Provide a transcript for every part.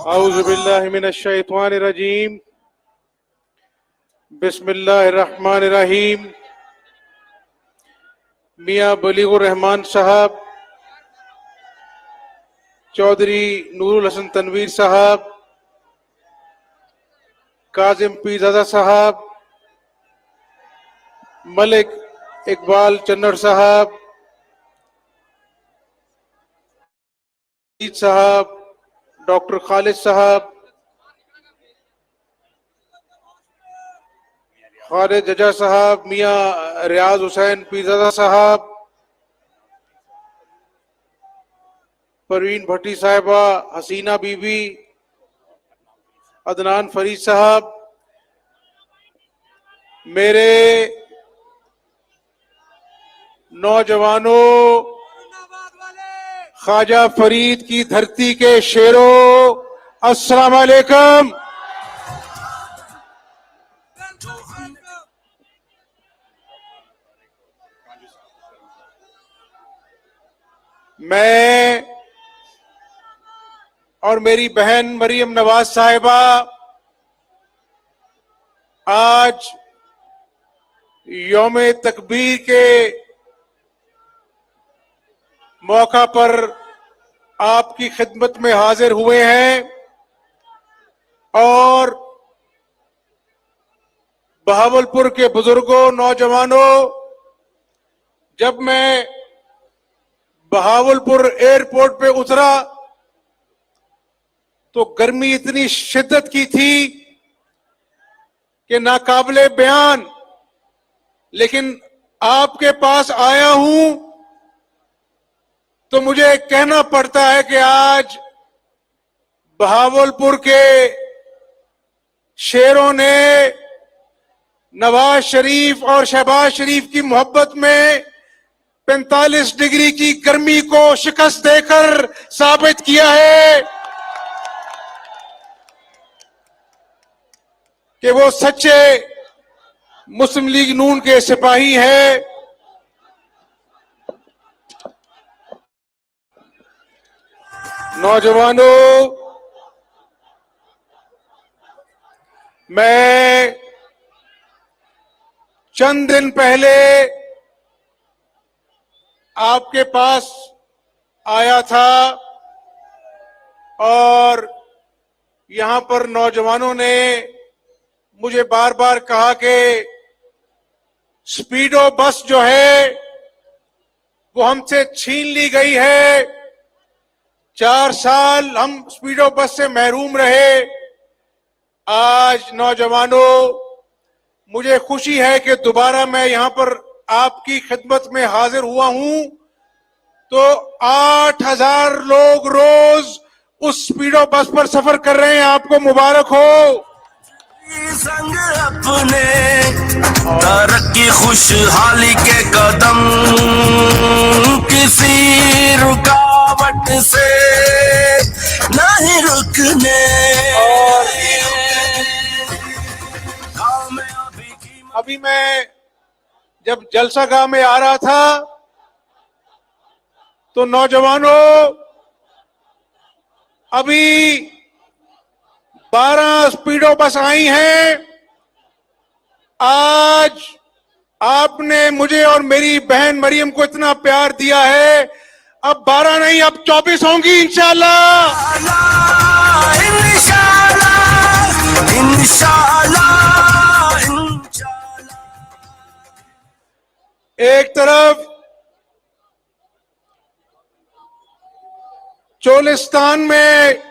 औज़ुबिल्लाहि मिनश्शैतानिर्रजीम बिस्मिल्लाहिर्रहमानिर्रहीम। मियां बलीगुर रहमान साहब, चौधरी नूरुल हसन तनवीर साहब, काजिम पीरजादा साहब, मलिक इकबाल चन्नड़ साहब, साहब, डॉक्टर खालिद साहब, खालिद जजा साहब, मियां रियाज हुसैन पीरजादा साहब, परवीन भट्टी साहिबा, हसीना बीबी, अदनान फरीद साहब, मेरे नौजवानों, ख्वाजा फरीद की धरती के शेरों, अस्सलाम वालेकुम। मैं और मेरी बहन मरियम नवाज साहिबा आज यौम तकबीर के मौका पर आपकी खिदमत में हाजिर हुए हैं और बहावलपुर के बुजुर्गों, नौजवानों, जब मैं बहावलपुर एयरपोर्ट पे उतरा तो गर्मी इतनी शिद्दत की थी कि नाकाबिले बयान, लेकिन आपके पास आया हूं तो मुझे कहना पड़ता है कि आज बहावलपुर के शेरों ने नवाज शरीफ और शहबाज शरीफ की मोहब्बत में 45 डिग्री की गर्मी को शिकस्त देकर साबित किया है कि वो सच्चे मुस्लिम लीग नून के सिपाही हैं। नौजवानों, मैं चंद दिन पहले आपके पास आया था और यहां पर नौजवानों ने मुझे बार बार कहा कि स्पीडो बस जो है वो हमसे छीन ली गई है। 4 साल हम स्पीडो बस से महरूम रहे। आज नौजवानों, मुझे खुशी है कि दोबारा मैं यहां पर आपकी खिदमत में हाजिर हुआ हूं। तो 8000 लोग रोज उस स्पीडो बस पर सफर कर रहे हैं। आपको मुबारक हो। संग अपने तरक्की खुशहाली के कदम किसी रुकावट से नहीं रुकने। अभी मैं जब जलसागाह में आ रहा था तो नौजवानों, अभी 12 स्पीडो बस आई हैं। आज आपने मुझे और मेरी बहन मरियम को इतना प्यार दिया है, अब 12 नहीं, अब 24 होंगी इंशाल्लाह। इंशाल्लाह, इंशाल्लाह, इंशाल्लाह। एक तरफ चोलिस्तान में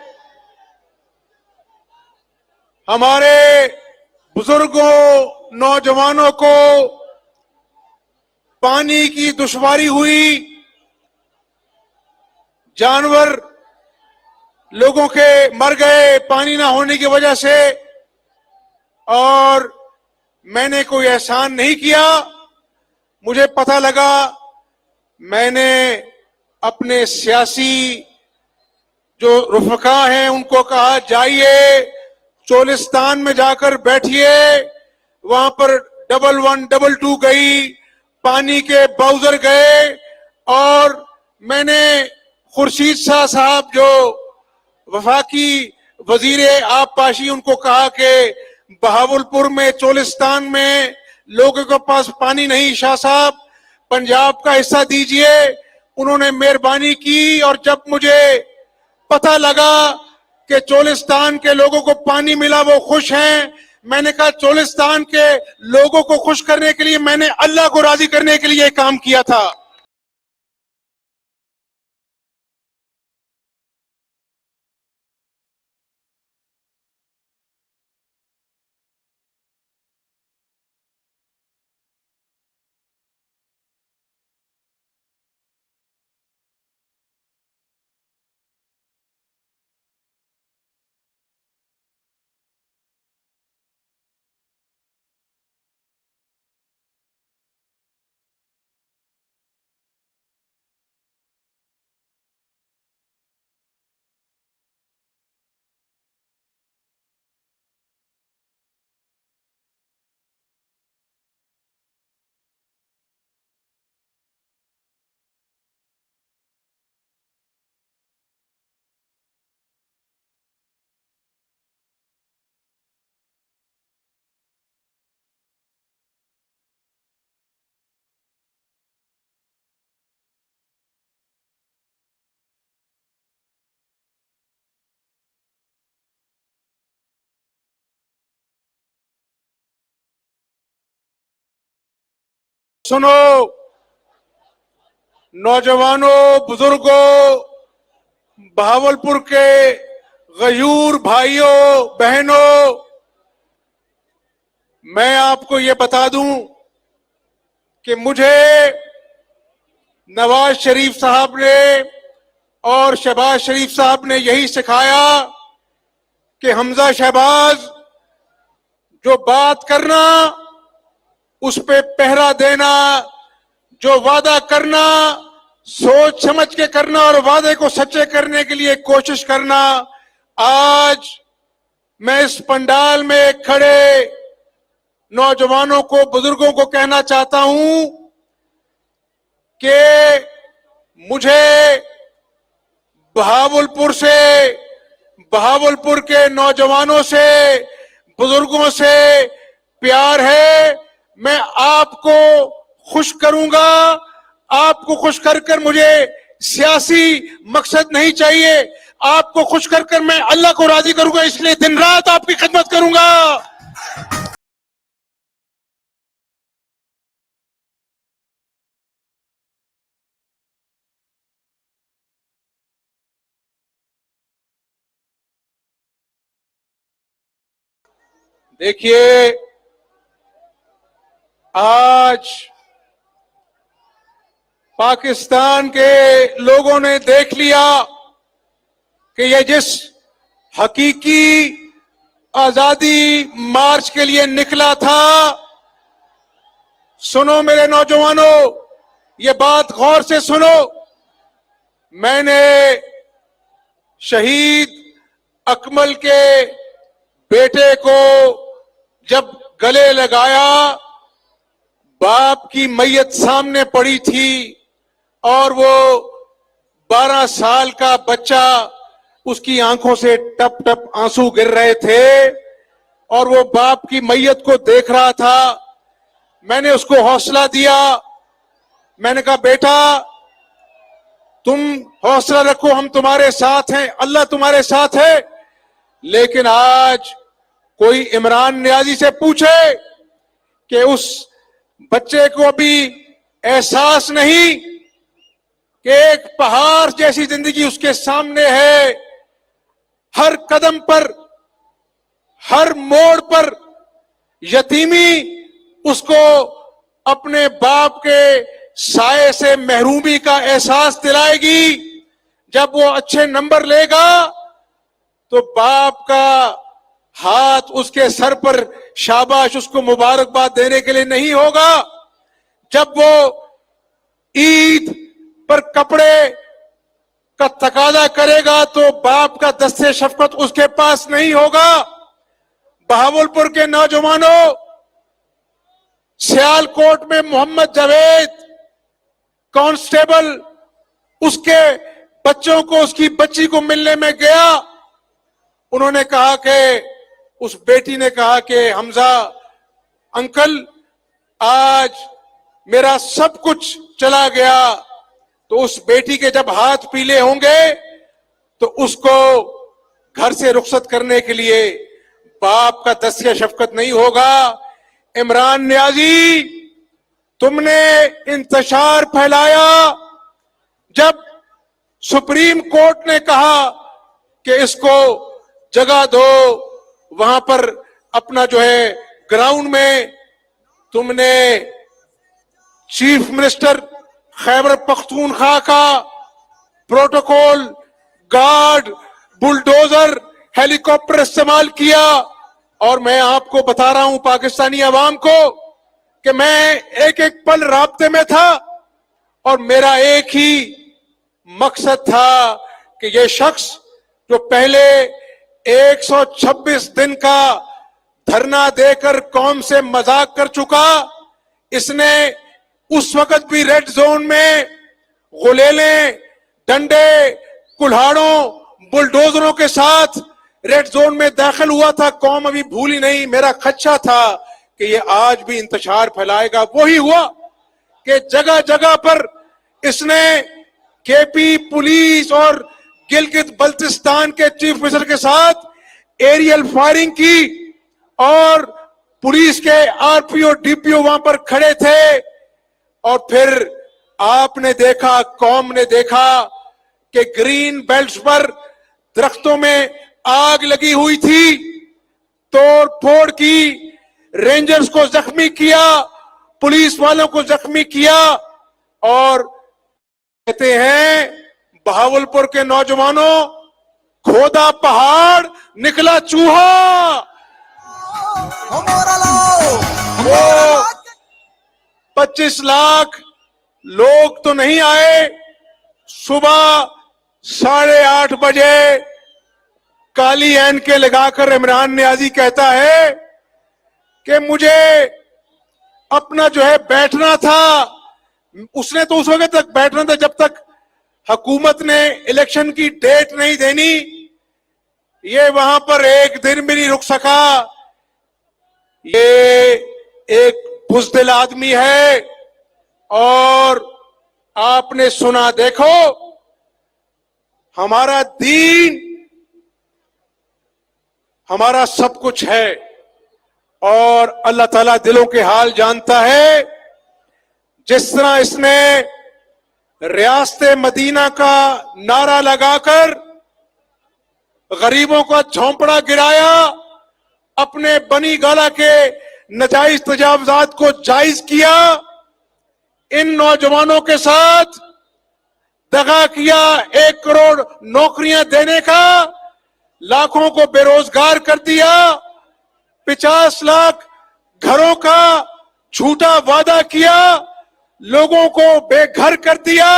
हमारे बुजुर्गों, नौजवानों को पानी की दुश्वारी हुई, जानवर लोगों के मर गए पानी ना होने की वजह से, और मैंने कोई एहसान नहीं किया। मुझे पता लगा, मैंने अपने सियासी जो रुफका हैं उनको कहा जाइए चोलिस्तान में जाकर बैठिए। वहां पर 11, 22 गई, पानी के बाउजर गए और मैंने खुर्शीद शाह साहब जो वफाकी वजीर आबपाशी उनको कहा कि बहावलपुर में चोलिस्तान में लोगों के पास पानी नहीं, शाह साहब पंजाब का हिस्सा दीजिए। उन्होंने मेहरबानी की और जब मुझे पता लगा कि चोलिस्तान के लोगों को पानी मिला, वो खुश हैं, मैंने कहा चोलिस्तान के लोगों को खुश करने के लिए मैंने अल्लाह को राजी करने के लिए काम किया था। सुनो नौजवानों, बुजुर्गों, बहावलपुर के गयूर भाइयों बहनों, मैं आपको ये बता दूं कि मुझे नवाज शरीफ साहब ने और शहबाज शरीफ साहब ने यही सिखाया कि हमजा शहबाज, जो बात करना उस पे पहरा देना, जो वादा करना सोच समझ के करना और वादे को सच्चे करने के लिए कोशिश करना। आज मैं इस पंडाल में खड़े नौजवानों को, बुजुर्गों को कहना चाहता हूं कि मुझे बहावलपुर से, बहावलपुर के नौजवानों से, बुजुर्गों से प्यार है। मैं आपको खुश करूंगा। आपको खुश कर मुझे सियासी मकसद नहीं चाहिए। आपको खुश कर मैं अल्लाह को राजी करूंगा, इसलिए दिन रात आपकी खिदमत करूंगा। देखिए, आज पाकिस्तान के लोगों ने देख लिया कि ये जिस हकीकी आजादी मार्च के लिए निकला था। सुनो मेरे नौजवानों, ये बात गौर से सुनो। मैंने शहीद अकमल के बेटे को जब गले लगाया, बाप की मैयत सामने पड़ी थी और वो 12 साल का बच्चा, उसकी आंखों से टप टप आंसू गिर रहे थे और वो बाप की मैयत को देख रहा था। मैंने उसको हौसला दिया। मैंने कहा, बेटा तुम हौसला रखो, हम तुम्हारे साथ हैं, अल्लाह तुम्हारे साथ है। लेकिन आज कोई इमरान नियाजी से पूछे कि उस बच्चे को अभी एहसास नहीं कि एक पहाड़ जैसी जिंदगी उसके सामने है। हर कदम पर, हर मोड़ पर यतीमी उसको अपने बाप के साये से महरूमी का एहसास दिलाएगी। जब वो अच्छे नंबर लेगा तो बाप का हाथ उसके सर पर शाबाश, उसको मुबारकबाद देने के लिए नहीं होगा। जब वो ईद पर कपड़े का तकाजा करेगा तो बाप का दस्ते शफकत उसके पास नहीं होगा। बहावलपुर के नौजवानों, सियालकोट में मोहम्मद जावेद कांस्टेबल उसके बच्चों को, उसकी बच्ची को मिलने में गया। उन्होंने कहा कि उस बेटी ने कहा कि हमजा अंकल आज मेरा सब कुछ चला गया। तो उस बेटी के जब हाथ पीले होंगे तो उसको घर से रुखसत करने के लिए बाप का दस्या शफकत नहीं होगा। इमरान नियाजी, तुमने इंतशार फैलाया जब सुप्रीम कोर्ट ने कहा कि इसको जगह दो, वहां पर अपना जो है ग्राउंड में तुमने चीफ मिनिस्टर खैबर पख्तूनख्वा का प्रोटोकॉल, गार्ड, बुलडोजर, हेलीकॉप्टर इस्तेमाल किया। और मैं आपको बता रहा हूं पाकिस्तानी अवाम को कि मैं एक एक पल राब्ते में था और मेरा एक ही मकसद था कि ये शख्स जो पहले 126 दिन का धरना देकर कौम से मजाक कर चुका, इसने उस वक्त भी रेड जोन में गुलेलें, डंडे, कुल्हाड़ों, बुलडोजरों के साथ रेड जोन में दाखिल हुआ था। कौम अभी भूली नहीं। मेरा खदशा था कि ये आज भी इंतशार फैलाएगा। वही हुआ कि जगह जगह पर इसने केपी पुलिस और गिलगित बल्तिस्तान के चीफ मिनिस्टर के साथ एरियल फायरिंग की और पुलिस के आरपीओ, डीपीओ वहां पर खड़े थे। और फिर आपने देखा, कौम ने देखा कि ग्रीन बेल्ट्स पर दरख्तों में आग लगी हुई थी, तोड़ फोड़ की, रेंजर्स को जख्मी किया, पुलिस वालों को जख्मी किया। और कहते हैं बहावलपुर के नौजवानों, खोदा पहाड़ निकला चूहा। वो 25 लाख लोग तो नहीं आए। सुबह 8:30 बजे काली एनके लगाकर इमरान नियाजी कहता है कि मुझे अपना जो है बैठना था। उसने तो उस वक्त तक बैठना था जब तक हुकूमत ने इलेक्शन की डेट नहीं देनी। ये वहां पर एक दिन भी नहीं रुक सका। ये एक बुज़दिल आदमी है। और आपने सुना, देखो हमारा दीन हमारा सब कुछ है और अल्लाह ताला दिलों के हाल जानता है। जिस तरह इसने रियासत मदीना का नारा लगाकर गरीबों का झोंपड़ा गिराया, अपने बनी गाला के नाजायज तजावुजात को जायज किया, इन नौजवानों के साथ दगा किया, 1 करोड़ नौकरियां देने का, लाखों को बेरोजगार कर दिया, 50 लाख घरों का झूठा वादा किया, लोगों को बेघर कर दिया,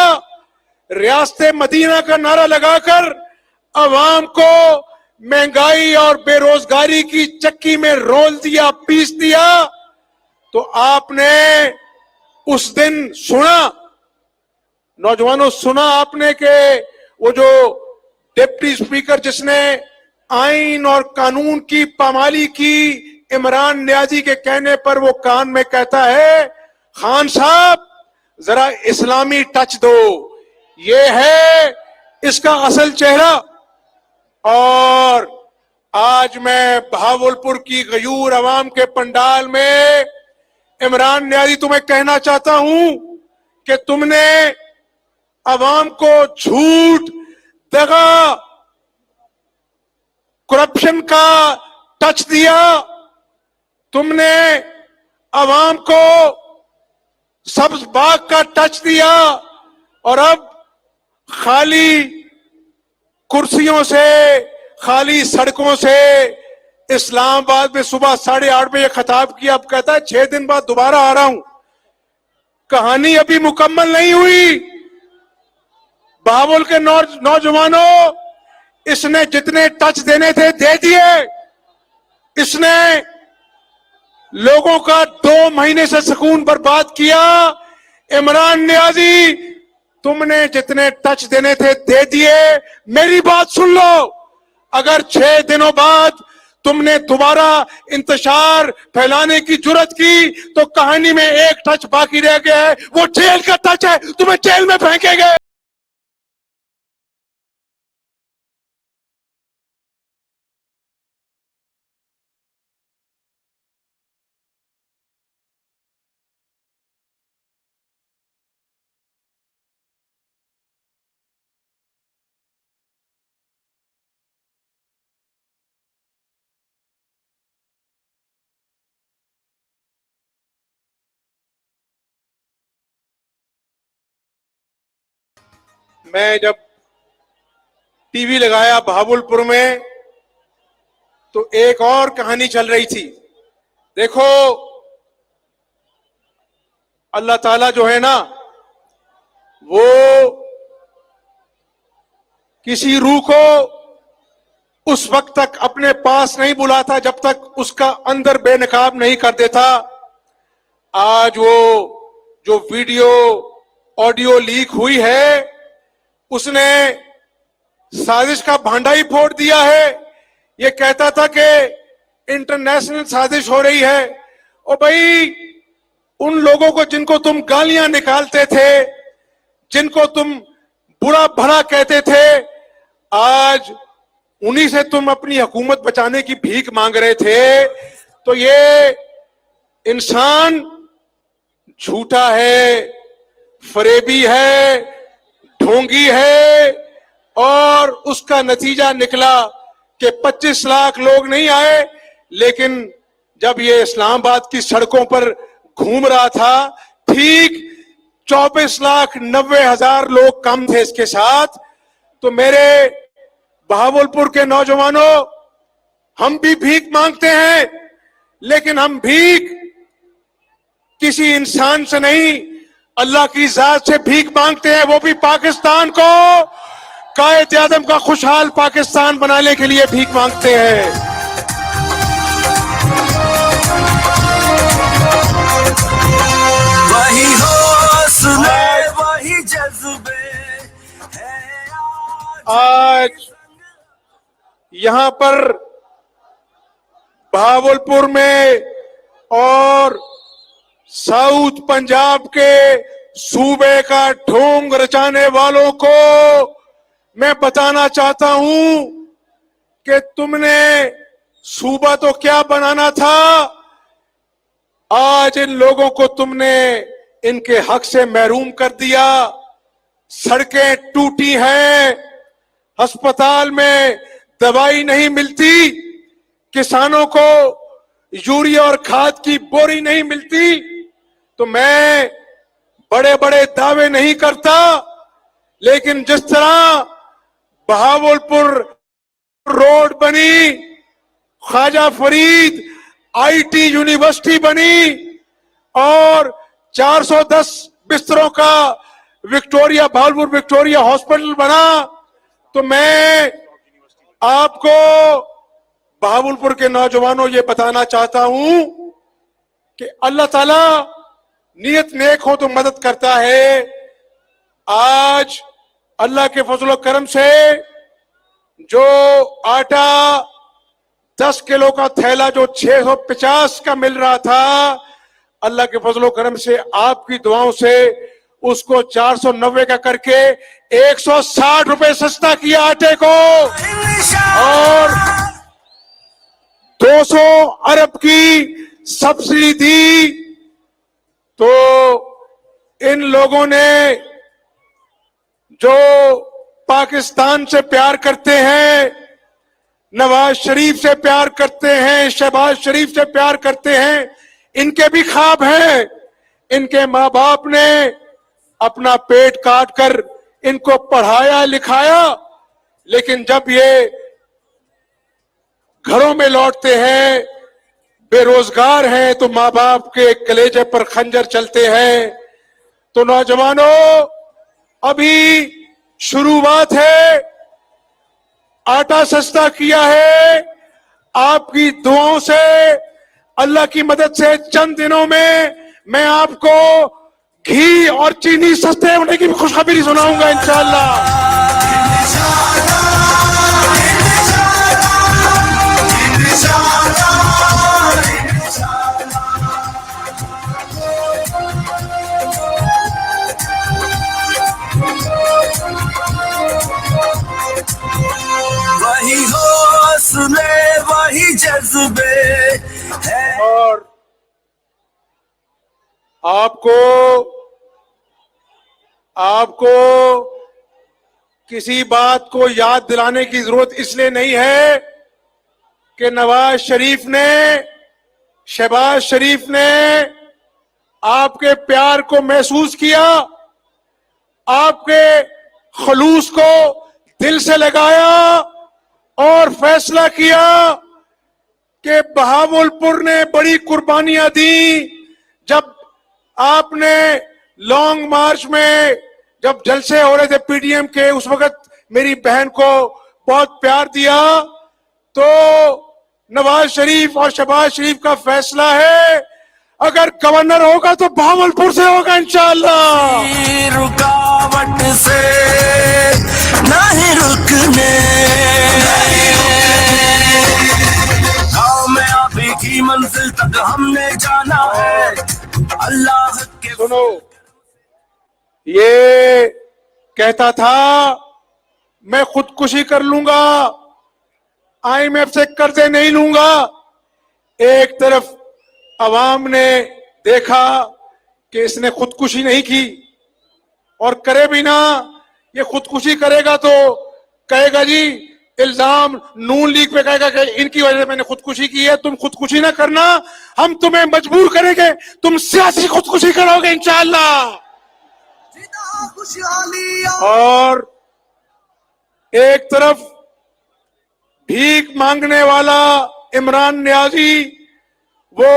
रियासत मदीना का नारा लगाकर अवाम को महंगाई और बेरोजगारी की चक्की में रोल दिया, पीस दिया। तो आपने उस दिन सुना, नौजवानों सुना आपने कि वो जो डिप्टी स्पीकर जिसने आइन और कानून की पामाली की, इमरान नियाजी के कहने पर वो कान में कहता है, खान साहब जरा इस्लामी टच दो, ये है इसका असल चेहरा। और आज मैं बहावलपुर की गयूर अवाम के पंडाल में इमरान नियाजी तुम्हें कहना चाहता हूं कि तुमने अवाम को झूठ, दगा, करप्शन का टच दिया, तुमने अवाम को सब्ज बाग का टच दिया और अब खाली कुर्सियों से, खाली सड़कों से इस्लामाबाद में सुबह 8:30 बजे खिताब किया। अब कहता है 6 दिन बाद दोबारा आ रहा हूं। कहानी अभी मुकम्मल नहीं हुई। बहावल के नौजवानों, इसने जितने टच देने थे दे दिए। इसने लोगों का 2 महीने से सुकून बर्बाद किया। इमरान नियाजी, तुमने जितने टच देने थे दे दिए। मेरी बात सुन लो, अगर 6 दिनों बाद तुमने दोबारा इंतशार फैलाने की जुर्रत की तो कहानी में एक टच बाकी रह गया है, वो जेल का टच है, तुम्हें जेल में फेंकेंगे। मैं जब टीवी लगाया बहावलपुर में तो एक और कहानी चल रही थी। देखो, अल्लाह ताला जो है ना, वो किसी रूह को उस वक्त तक अपने पास नहीं बुलाता जब तक उसका अंदर बेनकाब नहीं कर देता। आज वो जो वीडियो ऑडियो लीक हुई है, उसने साजिश का भांडा ही फोड़ दिया है। ये कहता था कि इंटरनेशनल साजिश हो रही है। और भाई, उन लोगों को जिनको तुम गालियां निकालते थे, जिनको तुम बुरा भला कहते थे, आज उन्हीं से तुम अपनी हुकूमत बचाने की भीख मांग रहे थे। तो ये इंसान झूठा है, फरेबी है, ढोंगी है, और उसका नतीजा निकला कि 25 लाख लोग नहीं आए, लेकिन जब ये इस्लामाबाद की सड़कों पर घूम रहा था, ठीक 24,90,000 लोग कम थे इसके साथ। तो मेरे बहावलपुर के नौजवानों, हम भी भीख मांगते हैं, लेकिन हम भीख किसी इंसान से नहीं, अल्लाह की जात से भीख मांगते हैं, वो भी पाकिस्तान को कायद आदम का खुशहाल पाकिस्तान बनाने के लिए भीख मांगते हैं। वही हौसले वही जज्बे है आज यहां पर बहावलपुर में और साउथ पंजाब के सूबे का ढोंग रचाने वालों को मैं बताना चाहता हूं कि तुमने सूबा तो क्या बनाना था, आज इन लोगों को तुमने इनके हक से महरूम कर दिया। सड़कें टूटी हैं, अस्पताल में दवाई नहीं मिलती, किसानों को यूरिया और खाद की बोरी नहीं मिलती। तो मैं बड़े बड़े दावे नहीं करता, लेकिन जिस तरह बहावलपुर रोड बनी, ख्वाजा फरीद आईटी यूनिवर्सिटी बनी और 410 बिस्तरों का बहावलपुर विक्टोरिया हॉस्पिटल बना, तो मैं आपको बहावलपुर के नौजवानों ये बताना चाहता हूं कि अल्लाह ताला नियत नेक हो तो मदद करता है। आज अल्लाह के फजल करम से जो आटा 10 किलो का थैला जो 650 का मिल रहा था, अल्लाह के फजल करम से आपकी दुआओं से उसको 490 का करके 160 रुपए सस्ता किया आटे को, और 200 अरब की सब्सिडी दी। तो इन लोगों ने जो पाकिस्तान से प्यार करते हैं, नवाज शरीफ से प्यार करते हैं, शहबाज शरीफ से प्यार करते हैं, इनके भी ख्वाब हैं। इनके माँ बाप ने अपना पेट काट कर इनको पढ़ाया लिखाया, लेकिन जब ये घरों में लौटते हैं, बेरोजगार हैं, तो माँ बाप के कलेजे पर खंजर चलते हैं। तो नौजवानों, अभी शुरुआत है, आटा सस्ता किया है, आपकी दुआओं से, अल्लाह की मदद से चंद दिनों में मैं आपको घी और चीनी सस्ते होने की भी खुशखबरी सुनाऊंगा इंशाअल्लाह। जज्बे है। और आपको किसी बात को याद दिलाने की जरूरत इसलिए नहीं है कि नवाज शरीफ ने, शहबाज शरीफ ने आपके प्यार को महसूस किया, आपके खलूस को दिल से लगाया और फैसला किया कि बहावलपुर ने बड़ी कुर्बानियां दी। जब आपने लॉन्ग मार्च में जब जलसे हो रहे थे पीडीएम के, उस वक्त मेरी बहन को बहुत प्यार दिया। तो नवाज शरीफ और शहबाज शरीफ का फैसला है, अगर गवर्नर होगा तो बहावलपुर से होगा इंशाअल्लाह। रुकावट से नहीं रुकने, कामयाबी की मंजिल तक हमने जाना है। अल्लाह के सुनो, ये कहता था मैं खुदकुशी कर लूंगा, आईएमएफ से कर्जे नहीं लूंगा। एक तरफ अवाम ने देखा कि इसने खुदकुशी नहीं की और करे भी ना, ये खुदकुशी करेगा तो कहेगा जी, इल्जाम नून लीग पे कहेगा कि इनकी वजह से मैंने खुदकुशी की है। तुम खुदकुशी ना करना, हम तुम्हें मजबूर करेंगे, तुम सियासी खुदकुशी करोगे इंशाअल्लाह। और एक तरफ भीख मांगने वाला इमरान नियाजी, वो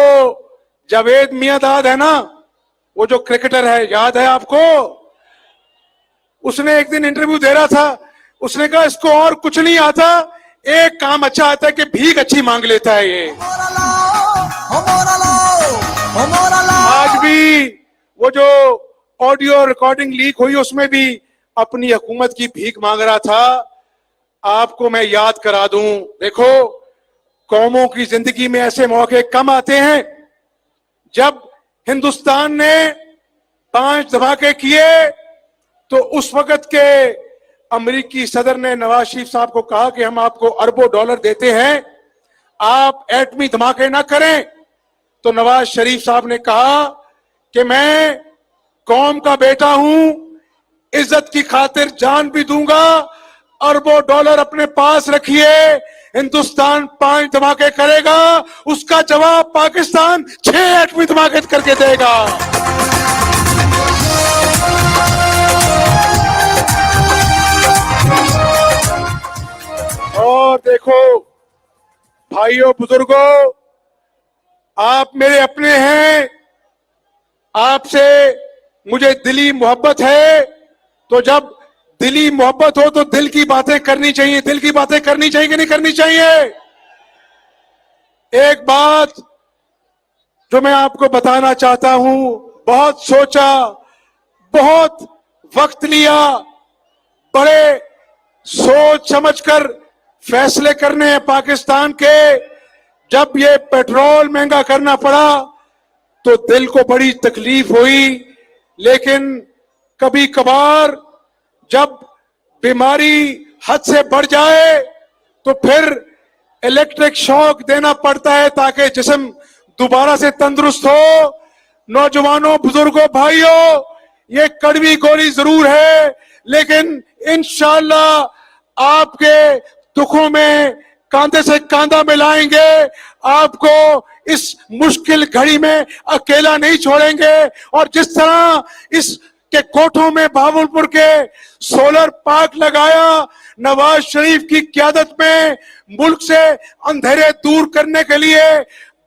जावेद मियांदाद है ना, वो जो क्रिकेटर है, याद है आपको? उसने एक दिन इंटरव्यू दे रहा था, उसने कहा इसको और कुछ नहीं आता, एक काम अच्छा आता है कि भीख अच्छी मांग लेता है ये। आज भी वो जो ऑडियो रिकॉर्डिंग लीक हुई उसमें भी अपनी हुकूमत की भीख मांग रहा था। आपको मैं याद करा दूं, देखो कौमों की जिंदगी में ऐसे मौके कम आते हैं। जब हिंदुस्तान ने 5 धमाके किए तो उस वक्त के अमेरिकी सदर ने नवाज शरीफ साहब को कहा कि हम आपको अरबों डॉलर देते हैं, आप एटमी धमाके ना करें। तो नवाज शरीफ साहब ने कहा कि मैं कौम का बेटा हूं, इज्जत की खातिर जान भी दूंगा, अरबों डॉलर अपने पास रखिए, हिंदुस्तान 5 धमाके करेगा, उसका जवाब पाकिस्तान 6 एटमी धमाके करके देगा। और देखो भाइयों बुजुर्गों, आप मेरे अपने हैं, आपसे मुझे दिली मोहब्बत है। तो जब दिली मोहब्बत हो तो दिल की बातें करनी चाहिए, दिल की बातें करनी चाहिए कि नहीं करनी चाहिए? एक बात जो मैं आपको बताना चाहता हूं, बहुत सोचा, बहुत वक्त लिया, बड़े सोच समझकर फैसले करने हैं पाकिस्तान के। जब ये पेट्रोल महंगा करना पड़ा तो दिल को बड़ी तकलीफ हुई, लेकिन कभी कभार जब बीमारी हद से बढ़ जाए तो फिर इलेक्ट्रिक शॉक देना पड़ता है ताकि जिस्म दोबारा से तंदुरुस्त हो। नौजवानों, बुजुर्गों, भाइयों, ये कड़वी गोली जरूर है, लेकिन इंशाअल्लाह आपके दुखों में कांधे से कांधा मिलाएंगे, आपको इस मुश्किल घड़ी में अकेला नहीं छोड़ेंगे। और जिस तरह इस के कोठों में बहावलपुर के सोलर पार्क लगाया, नवाज शरीफ की क़यादत में मुल्क से अंधेरे दूर करने के लिए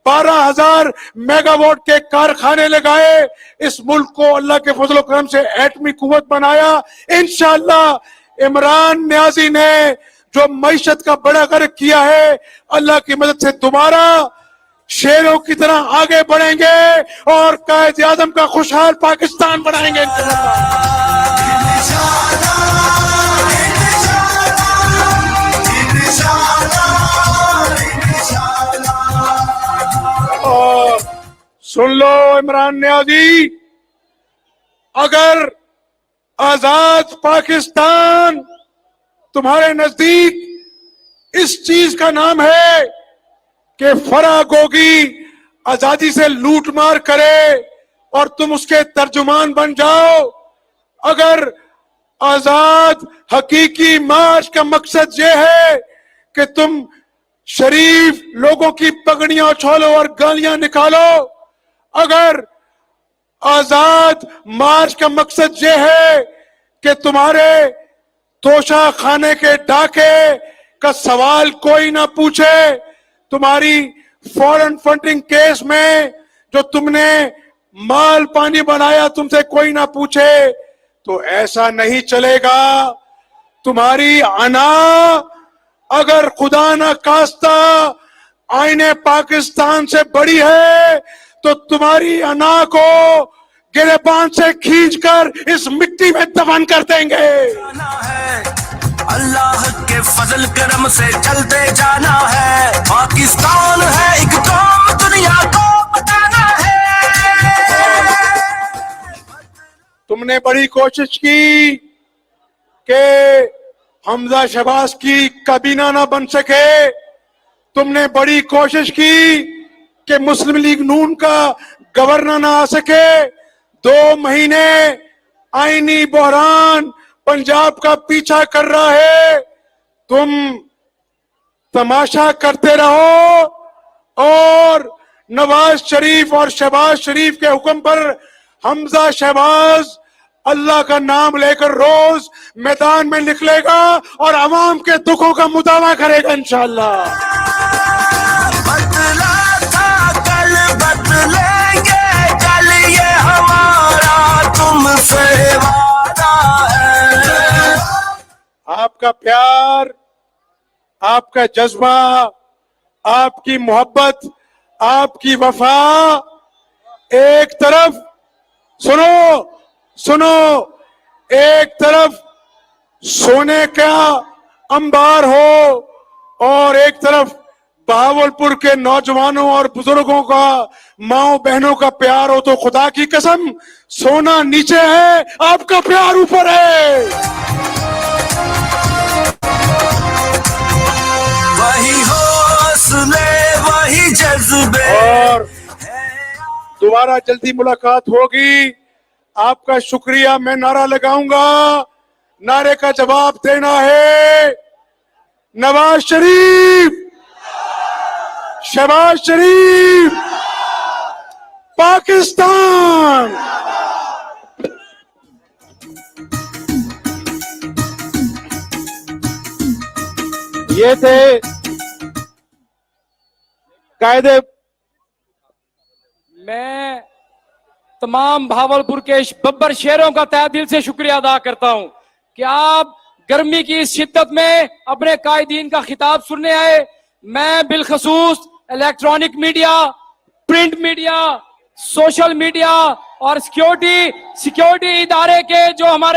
12,000 मेगावाट के कारखाने लगाए, इस मुल्क को अल्लाह के फजल करम से एटमी कुव्वत बनाया। इंशाअल्लाह इमरान नियाजी ने जो मईशत का बड़ा गर्व किया है, अल्लाह की मदद से दोबारा शेरों की तरह आगे बढ़ेंगे और कायद आजम का खुशहाल पाकिस्तान बनाएंगे। और सुन लो इमरान नियाजी, अगर आजाद पाकिस्तान तुम्हारे नजदीक इस चीज का नाम है कि फराह गोगी आजादी से लूटमार करे और तुम उसके तर्जुमान बन जाओ। अगर आजाद हकीकी मार्च का मकसद यह है कि तुम शरीफ लोगों की पगड़ियां उछालो और गालियां निकालो, अगर आजाद मार्च का मकसद यह है कि तुम्हारे तोशा खाने के डाके का सवाल कोई ना पूछे, तुम्हारी फॉरेन फंडिंग केस में जो तुमने माल पानी बनाया तुमसे कोई ना पूछे, तो ऐसा नहीं चलेगा। तुम्हारी अना अगर खुदा न खास्ता आईने पाकिस्तान से बड़ी है तो तुम्हारी अना को गिरेबान से खींचकर इस मिट्टी में दफन कर देंगे। अल्लाह के फजल करम से चलते जाना है। पाकिस्तान है एक कौम, दुनिया को बताना है। तुमने बड़ी कोशिश की कि हमजा शहबाज की काबीना ना बन सके, तुमने बड़ी कोशिश की कि मुस्लिम लीग नून का गवर्नर ना आ सके। 2 महीने आईनी बहरान पंजाब का पीछा कर रहा है, तुम तमाशा करते रहो और नवाज शरीफ और शहबाज शरीफ के हुक्म पर हमजा शहबाज अल्लाह का नाम लेकर रोज मैदान में निकलेगा और अवाम के दुखों का मुदावा करेगा इंशाअल्लाह। बदला था कल बदलेंगे कल, ये हमारा तुमसे वादा है। आपका प्यार, आपका जज्बा, आपकी मोहब्बत, आपकी वफा एक तरफ सुनो, एक तरफ सोने का अंबार हो और एक तरफ बहावलपुर के नौजवानों और बुजुर्गों का, माओ बहनों का प्यार हो, तो खुदा की कसम सोना नीचे है, आपका प्यार ऊपर है। वही हौसले वही जज्बे, और दोबारा जल्दी मुलाकात होगी। आपका शुक्रिया। मैं नारा लगाऊंगा, नारे का जवाब देना है नवाज शरीफ, शहबाज शरीफ, पाकिस्तान। ये थे कायदे। मैं तमाम भावलपुर के बब्बर शेरों का तहे दिल से शुक्रिया अदा करता हूं कि आप गर्मी की इस शिद्दत में अपने कायदीन का खिताब सुनने आए। मैं बिलखसूस electronic media, print media, social media और सिक्योरिटी इदारे के जो हमारे